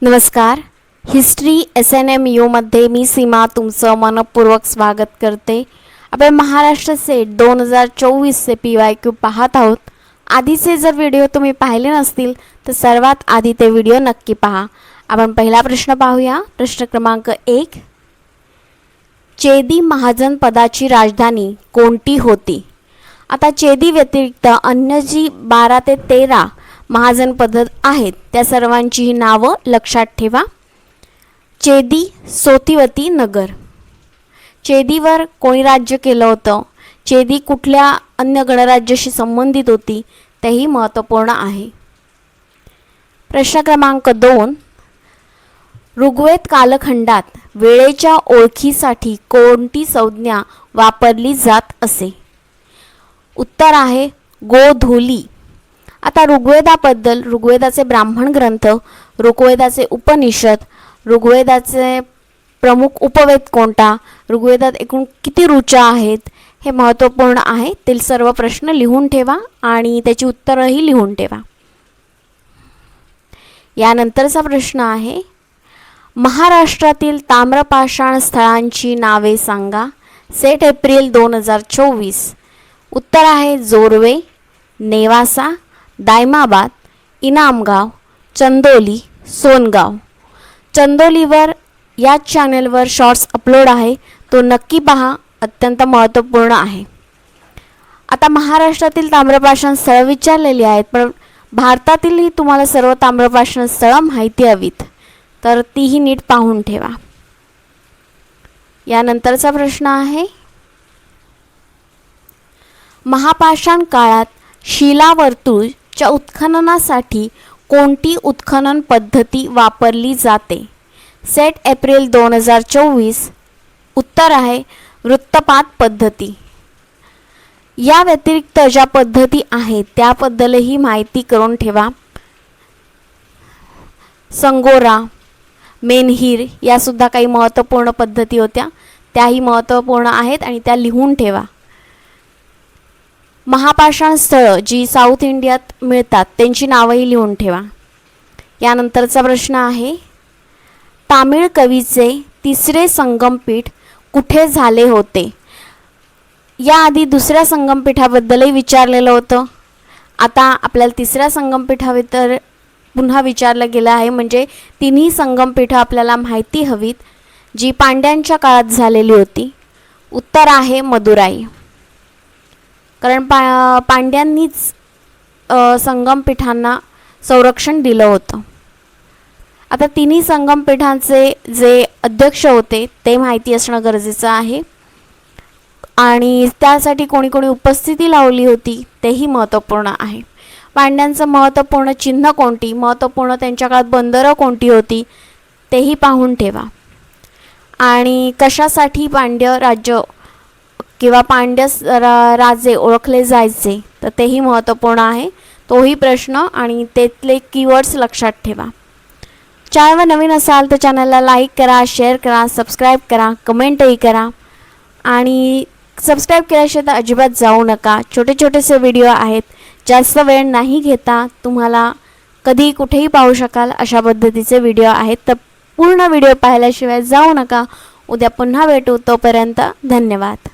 नमस्कार. History SNMU मध्ये मी सीमा तुमचं मनपूर्वक स्वागत करते. आपण महाराष्ट्र सेट 2024 चे PYQ पाहत आहोत. आधीचे जर व्हिडिओ तुम्ही पाहिले नसतील तर सर्वात आधी ते व्हिडिओ नक्की पहा. आपण पहिला प्रश्न पाहूया. प्रश्न क्रमांक 1. चेदी महाजन पदाची राजधानी कोणती होती? आता चेदी व्यतिरिक्त अन्य जी 12 ते 13 महाजन पद्धत आहेत त्या सर्वांची नावं लक्षात ठेवा. चेदी सोतिवती नगर. चेदीवर कोणी राज्य केलं होतं? चेदी कुठल्या अन्य गणराज्याशी संबंधित होती तेही महत्त्वपूर्ण आहे. प्रश्न क्रमांक 2. ऋग्वेद कालखंडात वेळेच्या ओळखीसाठी कोणती संज्ञा वापरली जात असे? उत्तर आहे गोधूली. आता ऋग्वेदाबद्दल ऋग्वेदाचे ब्राह्मण ग्रंथ, ऋग्वेदाचे उपनिषद, ऋग्वेदाचे प्रमुख उपवेद कोणता, ऋग्वेदात एकूण किती ऋचा आहेत हे महत्त्वपूर्ण आहे. ते सर्व प्रश्न लिहून ठेवा आणि त्याची उत्तरंही लिहून ठेवा. यानंतरचा प्रश्न आहे महाराष्ट्रातील ताम्रपाषाण स्थळांची नावे सांगा. Set April 2024. उत्तर आहे जोरवे, नेवासा, दायमाबाद, इनामगाव, चंदोली, सोनगाव. चंदोलीवर या चॅनलवर शॉर्ट्स अपलोड आहे, तो नक्की पहा, अत्यंत महत्त्वपूर्ण आहे. आता महाराष्ट्रातील ताम्रपाषाण स्थळं विचारलेली आहेत, पण भारतातीलही तुम्हाला सर्व ताम्रपाषाण स्थळं माहिती हवीत तर तीही नीट पाहून ठेवा. यानंतरचा प्रश्न आहे महापाषाण काळात शिलावर्तुळच्या उत्खननासाठी कोणती उत्खनन पद्धती वापरली जाते? Set April 2024. उत्तर आहे वृत्तपात पद्धती. या व्यतिरिक्त ज्या पद्धती आहेत त्याबद्दलही माहिती करून ठेवा. संगोरा, मेनहीर यासुद्धा काही महत्त्वपूर्ण पद्धती होत्या, त्याही महत्त्वपूर्ण आहेत आणि त्या लिहून ठेवा. महापाषाण स्थळं जी साऊथ इंडियात मिळतात त्यांची नावंही लिहून ठेवा. यानंतरचा प्रश्न आहे तामिळ कवीचे तिसरे संगमपीठ कुठे झाले होते? याआधी दुसऱ्या संगमपीठाबद्दलही विचारलेलं होतं. आता आपल्याला तिसऱ्या संगमपीठाबद्दल पुन्हा विचारलं गेलं आहे, म्हणजे तिन्ही संगमपीठं आपल्याला माहिती हवीत जी पांड्यांच्या काळात झालेली होती. उत्तर आहे मदुराई, कारण पांड्यांनीच संगमपीठांना संरक्षण दिलं होतं. आता तिन्ही संगमपीठांचे जे अध्यक्ष होते ते माहिती असणं गरजेचं आहे आणि त्यासाठी कोणी कोणी उपस्थिती लावली होती तेही महत्त्वपूर्ण आहे. पांड्यांचं महत्त्वपूर्ण चिन्ह कोणती, महत्त्वपूर्ण त्यांच्या काळात बंदरं कोणती होती तेही पाहून ठेवा. आणि कशासाठी पांड्य राज्य किंवा पांड्य राजे ओळखले जायचे तर तेही महत्त्वपूर्ण आहे, तोही प्रश्न आणि त्यातले कीवर्ड्स लक्षात ठेवा. चॅनलवर नवीन असाल तर चॅनलला लाईक करा, शेअर करा, सबस्क्राईब करा, कमेंटही करा आणि सबस्क्राईब केल्याशिवाय तर अजिबात जाऊ नका. छोटे छोटेसे व्हिडिओ आहेत, जास्त वेळ नाही घेता तुम्हाला कधी कुठेही पाहू शकाल अशा पद्धतीचे व्हिडिओ आहेत, तर पूर्ण व्हिडिओ पाहिल्याशिवाय जाऊ नका. उद्या पुन्हा भेटू, तोपर्यंत धन्यवाद.